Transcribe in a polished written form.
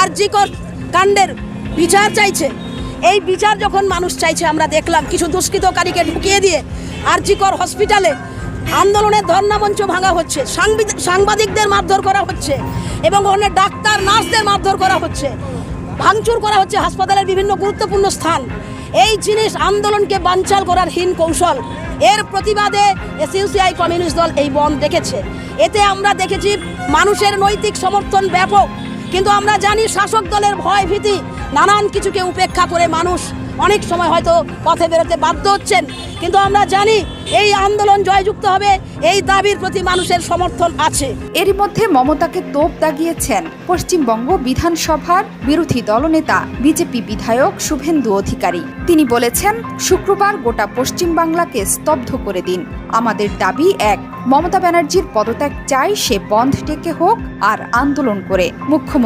আরজি কর কাণ্ডের বিচার চাইছে। এই বিচার যখন মানুষ চাইছে, আমরা দেখলাম কিছু দুষ্কৃতকারীকে ঢুকিয়ে দিয়ে আরজি কর হসপিটালে আন্দোলনের ধর্ণা মঞ্চ ভাঙা হচ্ছে, সাংবাদিকদের মারধর করা হচ্ছে এবং অনেক ডাক্তার নার্সদের মারধর করা হচ্ছে, ভাঙচুর করা হচ্ছে হাসপাতালের বিভিন্ন গুরুত্বপূর্ণ স্থান। এই জিনিস আন্দোলনকে বানচাল করার হীন কৌশল। এর প্রতিবাদে এসইউসিআই কমিউনিস্ট দল এই বন্ধ ডেকেছে। এতে আমরা দেখেছি মানুষের নৈতিক সমর্থন ব্যাপক, কিন্তু আমরা জানি শাসক দলের ভয় ভীতি, নানান কিছুকে উপেক্ষা করে মানুষ অনেক সময় হয়তো পথে বেরোতে বাধ্য হচ্ছেন, কিন্তু আমরা জানি এই আন্দোলন জয়যুক্ত হবে, এই দাবির প্রতি মানুষের সমর্থন আছে। এরই মধ্যে মমতাকে তোপ দাগিয়েছেন পশ্চিমবঙ্গ বিধানসভার বিরোধী দলনেতা বিজেপি বিধায়ক শুভেন্দু অধিকারী। তিনি বলেছেন, শুক্রবার গোটা পশ্চিমবাংলাকে স্তব্ধ করে দিন। আমাদের দাবি এক, মমতা ব্যানার্জির পদত্যাগ চাই, সে বন্ধ ডেকে হোক আর আন্দোলন করে। মুখ্যমন্ত্রী